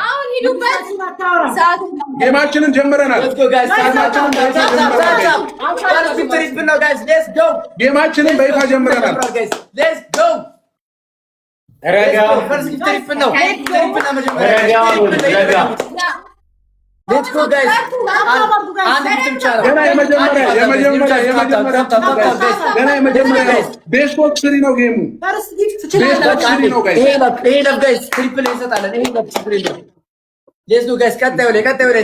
አሁን ሂዱበት። ጌማችንን ጀምረናል። ጌማችንን በይፋ ጀምረናል። Let's go guys. ገና የመጀመሪያ ቤስቦክ ስሪ ነው ጌሙ። ቤስቦክ ስሪ ነው ጋይስ። ይሄ ነው ጋይስ። ትሪፕል እንሰጣለን። ይሄ ነው ትሪፕል ነው። Let's go guys. ቀጣዩ ላይ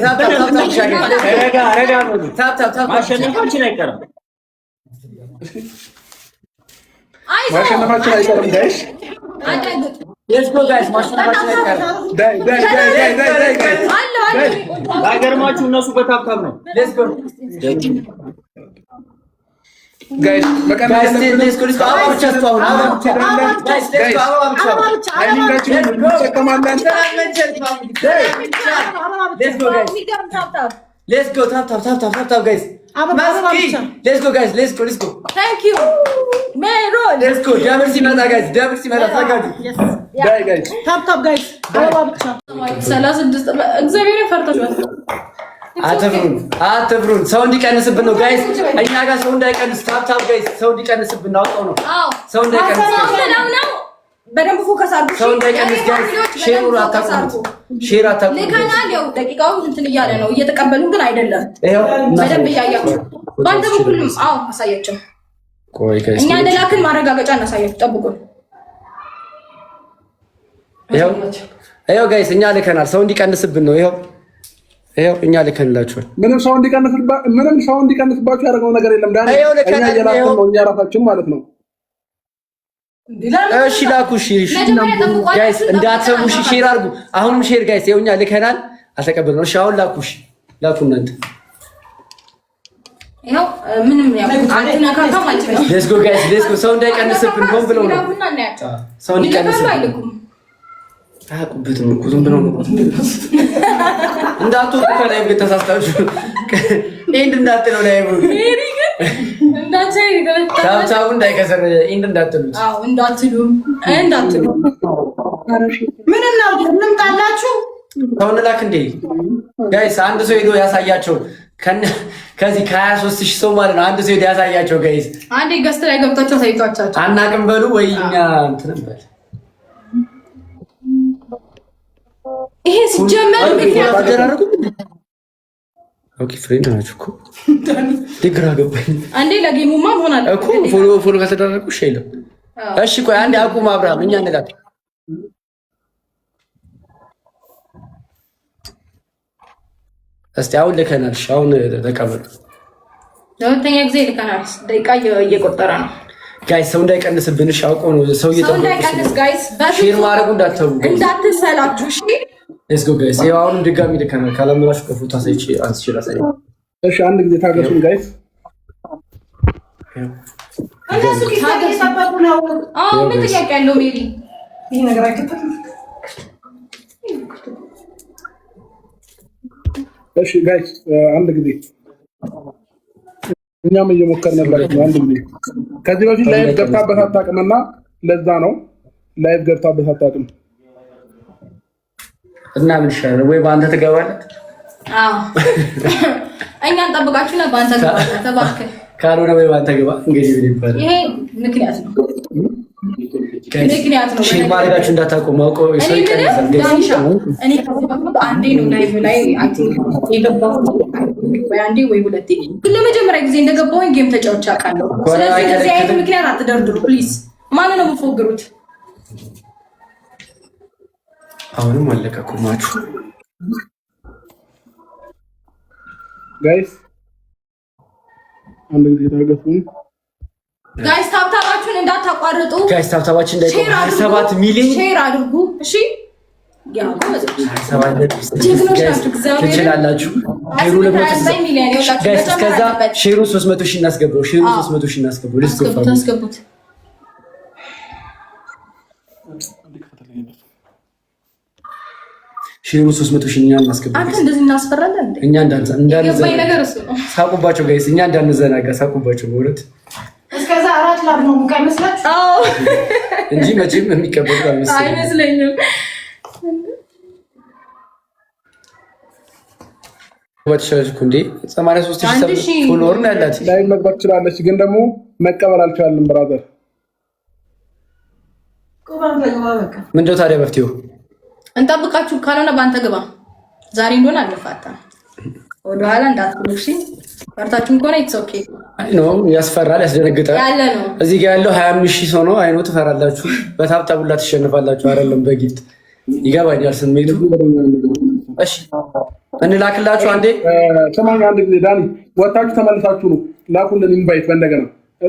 ታፕ ማሸነፋችን አይቀርም ጋይስ። Let's go guys. ማሸነፋችን አይቀርም። ባይገርማችሁ እነሱ በታፕታፕ ነው። Let's go ጋይስ። let's go. Let's go tap guys. Let's go guys. Let's go. Thank you. Meron. Let's go. Double simata guys. Yes. guys. Tap guys. እግዚአብሔር ፈርታችኋል። አትፍሩን። ሰው እንዲቀንስብን ነው ጋይስ። እኛ ጋር ሰው እንዳይቀንስ ታፕ ጋይስ። ሰው እንዲቀንስብን ነው አውቀው ነው። ሰው እንዳይቀንስ ነው። በደንብ ፎከስ አድርጉ። ሰው እንዳይቀንስ ጋይስ። ሼር አታቁሙ። ለካናል ያው ደቂቃው እንትን እያለ ነው። እየተቀበሉ ግን አይደለም። በደንብ እያያችሁ ባንተ በኩልም አሳያቸው። ቆይ ጋይስ እኛ እንደላክን ማረጋገጫ እናሳያችሁ። ጠብቁን። ይኸው ጋይስ እኛ ልከናል። ሰው እንዲቀንስብን ነው። ይኸው እኛ ልከንላችኋል። ምንም ሰው እንዲቀንስባችሁ ያደረገው ነገር የለም። ዳኒ እኛ እየላክን ነው። እኛ ራሳችን ማለት ነው። እሺ ላኩ። ጋይስ እንዳትሰሙ ሼር አድርጉ። አሁንም ሼር ጋይስ። ይኸው እኛ ልከናል፣ አልተቀበልነው። እሺ አሁን ላኩ እናንተ። ይኸው ምንም ያው አትነካካ ማለት ነው። ሌትስ ጎ ጋይስ ሌትስ ጎ። ሰው እንዳይቀንስብን ሆን ብለው ነው። ሰው እንዲቀንስብን አያውቁበትም እኮ ዝም ብለው ነው። እንዳትወጡ ከላይ ተሳስታችሁ ኤንድ እንዳትለው ላይ ብሩ ታው እንዳይከሰር ኤንድ እንዳትሉት። አዎ እንዳትሉ ምን እናድርግ? እንምጣላችሁ። ሰው እንላክ እንዴ ጋይስ? አንድ ሰው ሄዶ ያሳያቸው። ከዚህ ከ23000 ሰው ማለት ነው። አንድ ሰው ሄዶ ያሳያቸው ጋይስ። አንዴ ገስት ላይ ገብታችሁ አሳይቷቸው። አናቅም በሉ ወይ እኛ እንትን በል። ይሄ ሲጀመር ምክንያት ተደራረጉ። ኦኬ ፍሬንድ ናችሁ እኮ ድግራ ገባኝ። አንዴ ለጌሙማ መሆን አለ እኮ ፎሎ ከተደረጉ እሺ አይደለም። እሺ ቆይ አንዴ አቁም አብርሃም። እኛ እንላክ እስቲ። አሁን ልከናል። እሺ አሁን ተቀበሉ። ለሁለተኛ ጊዜ ልከናል። ደቂቃ እየቆጠረ ነው ጋይስ። ሰው እንዳይቀንስብን እሺ። አውቆ ነው ሰው እንዳይቀንስ ጋይስ። ሼር ማድረጉ እንዳትሰላችሁ እሺ። ሌትስ ጎ ጋይስ። ይኸው አሁንም ድጋሚ ልከናል። ካላመናችሁ ከፎቶ አሳይ። እሺ አንድ ጊዜ ታገሱን ጋይስ። እነሱ እየጠበቁ ነው። ምን ጥያቄ ያለው ሜሪ? ይሄ ነገር አይከፈትም። እሺ ጋይስ አንድ ጊዜ እኛም እየሞከርንላችሁ ነው። አንድ ጊዜ ከዚህ በፊት ላይቭ ገብታበት አታውቅምና ለዛ ነው ላይቭ ገብታበት አታውቅም። እና ምን ይሻላል? ወይ በአንተ ትገባለህ? አዎ እኛን ጠብቃችሁ ነው። በአንተ ገባለህ ተባክህ። ካልሆነ ወይ በአንተ ገባ። እንግዲህ ምን ይባላል? ይሄ ምክንያት ነው። ሼር ማድረጋችሁ እንዳታቆሙ። አውቀው ሰው ይቀንሳል። እኔ አንዴ ነው ላይቭ ላይ የገባሁት ወይ አንዴ ወይ ሁለቴ። ለመጀመሪያ ጊዜ እንደገባሁኝ ጌም ተጫውቼ አውቃለሁ። ስለዚህ ከዚህ አይነት ምክንያት አትደርድሩ ፕሊዝ። ማንን ነው የምትፎግሩት? አሁንም አለቀቁማችሁ ጋይስ። አንድ ጊዜ ታገሱን ጋይስ። ታብታባችሁን እንዳታቋርጡ ጋይስ። ታብታባችን እንዳይቆም 27 ሚሊዮን ሼር አድርጉ እሺ። ያው ትችላላችሁ። ሼሩ ጋይስ። ከዛ ሼሩ 300,000 እናስገባው። ሼሩ 300,000 እናስገባው። ታስገቡት። ሼሩ 300,000 እኛ እናስገባው። አንተ እንደዚህ እናስፈራለን እንዴ? እኛ የገባኝ ነገር እሱ ነው። ሳቁባቸው ጋይስ። እኛ እንዳንዘናጋ ሳቁባቸው በእውነት እስከዛ አራት ላብ ነው የምቀመስላችሁ። አዎ እንጂ መቼም የሚቀበሉ አይመስለኝም። ወጥሻለች እንዴ? 83000 ፎሎወር ነው ያላት። ላይ መግባት ትችላለች፣ ግን ደግሞ መቀበል አልቻለም። ብራዘር ምንድነው ታዲያ መፍትሄው? እንጠብቃችሁ። ካልሆነ በአንተ ግባ። ዛሬ እንደሆነ አልፋታም። ወደኋላ እንዳትሉሽ። ፈርታችሁም ከሆነ ኢትስ ኦኬ። አይ ኖ ያስፈራል፣ ያስደነግጣል። ያለ ነው እዚህ ጋር ያለው 25000 ሰው ነው። አይኖ ትፈራላችሁ። በታብታቡላ ትሸነፋላችሁ። አይደለም በጊፍት ይገባኛል ስሜቱ። እሺ እንላክላችሁ። አንዴ ሰማኝ። አንድ ጊዜ ዳኒ ወጣችሁ ተመልሳችሁ ነው ላኩልን ኢንቫይት በእንደገና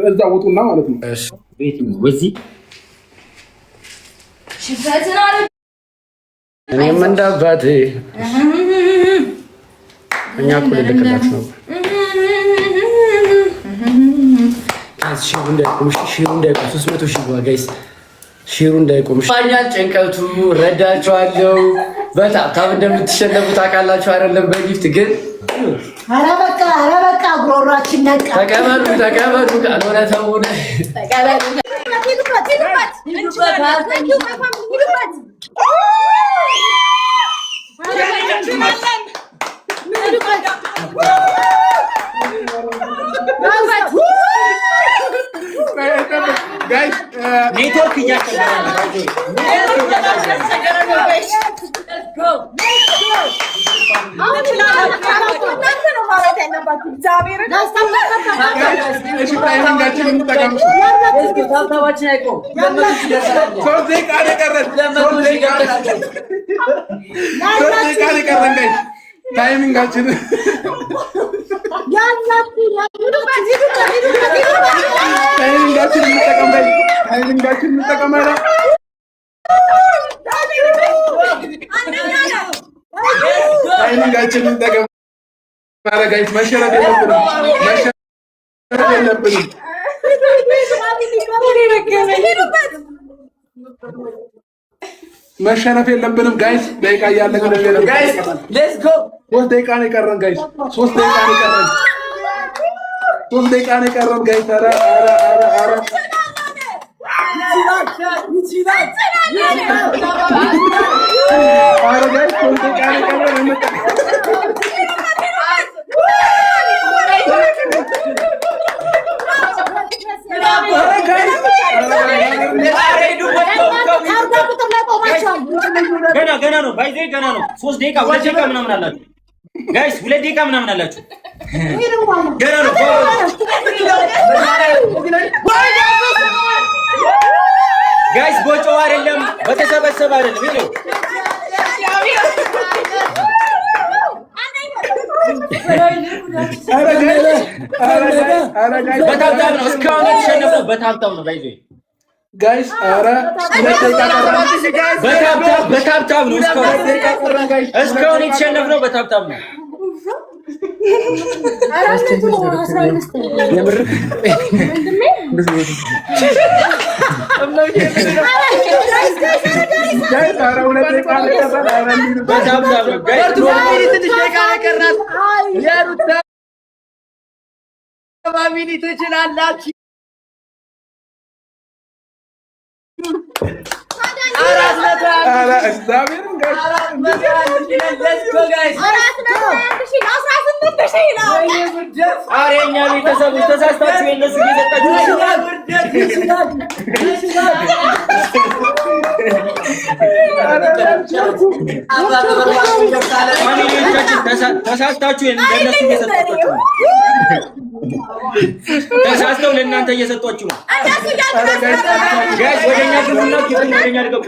እዛ ወጡና ማለት ነው። እሺ ቤት ነው ወዚህ ሽፈትና እኔም እንዳባቴ እኛ እኮ ልልክላችሁ ነው። ሺሩ እንዳይቆም 300,000 ጋይስ ሺሩ እንዳይቆም ባኛል። ጭንቀቱ ረዳችኋለሁ። በታብታብ እንደምትሸነፉ ታውቃላችሁ አይደለም? በጊፍት ግን ኧረ በቃ ጉሮሯችን ነቃ። ተቀበሉ ካልሆነ ተውነ ተቀበሉ። ኔትወርክ እያስቸገረ ታይሚንጋችን መሸነፍ የለብንም ጋይስ። ደቂቃ እያለቀ ነው ጋይስ። ሌትስ ጎ 3 ደቂቃ ነው የቀረን ጋይስ። 3 ደቂቃ ነው የቀረን። 3 ደቂቃ ነው የቀረን ጋይስ። ኧረ ገና ነው ባይዜ ገና ነው። 3 ደቂቃ 2 ደቂቃ ምናምን አላችሁ ጋይስ። 2 ደቂቃ ምናምን አላችሁ። ገና ነው ጋይስ። ቦጮው አይደለም በተሰበሰበ አይደለም ይሄ በታብታብ ነው። እስካሁን የተሸነፈው በታብታብ ነው ባይዜ ጋይስ። ኧረ በታብታብ ነው እስካሁን የተሸነፍነው በታብታብ ነው። ትችላላችሁ። እኛ ቤተሰቦች ተሳስታችሁ የእነሱ ተሳስታችሁ ለእነሱ እየሰጣችሁ ተሳስተው ለእናንተ እየሰጧችሁ ነው። ጋይስ ወደኛ ግቡና ወደኛ ልገቡ።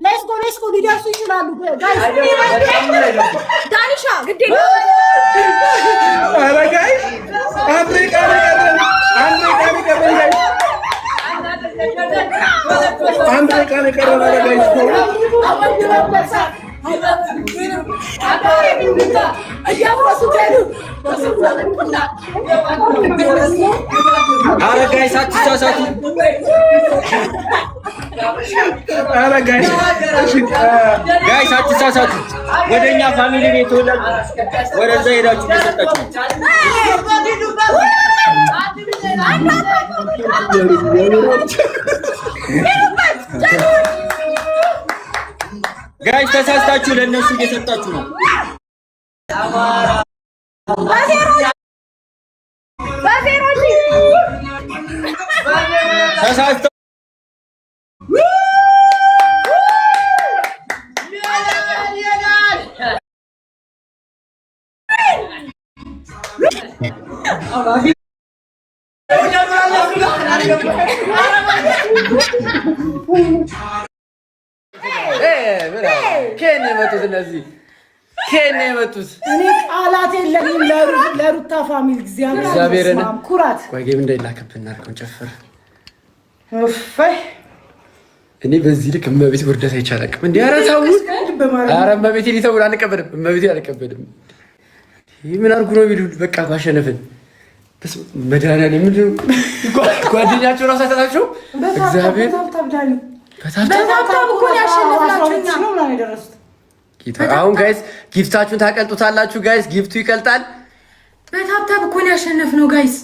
ሌትስ ጎ ሊደርሱ ይችላሉ። ዳኒሻ ግዴ ኧረ ጋይስ አንድ ቃል ቀረን። ኧረ ጋይስ አትሳሳቱ። ጋይስ አትሳሳቱ። ወደኛ ፋሚሊ ቤት ወደዛ ሄዳችሁ እየሰጣችሁ ነው። ጋይስ ተሳስታችሁ ለእነሱ እየሰጣችሁ ነው። ከኔ መጡት እኔ ቃላት የለኝም ለሩታ ፋሚሊ እግዚአብሔርን ኩራት ቆይ ጌም እንዳይላከብን እናድርገው ጨፍር እኔ በዚህ ልክ እመቤት ውርደት አይቻልም እንዴ ኧረ ተው ኧረ እመቤት ሊተው አንቀበልም እመቤት አልቀበልም ይሄ ምን አድርጉ ነው የሚሉት በቃ ባሸነፍን መድኃኒዓለም ምንድን ጓደኛቸው ራሱ አይተናቸው እግዚአብሔር በታብታብ እኮ ያሸነፍናችሁ ነው የደረሱት አሁን ጋይስ ጊፍታችሁን ታቀልጡታላችሁ ጋይስ ጊፍቱ ይቀልጣል በታብታብ እኮ ያሸነፍነው ጋይስ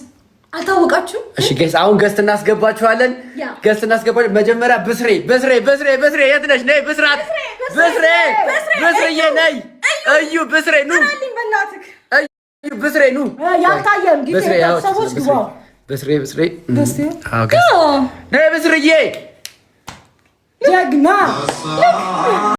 አልታወቃችሁም እሺ ጋይስ አሁን ገስት እናስገባችኋለን ገስት እናስገባችኋለን መጀመሪያ በስሬ የት ነሽ ነይ ብስራት በስሬ ነይ እዩ በስሬ ኑ እዩ በስሬ ኑ ያልታየን ጊዜ ሰዎች ግባ በስሬ አዎ ጋይስ ነይ በስሬዬ ጀግና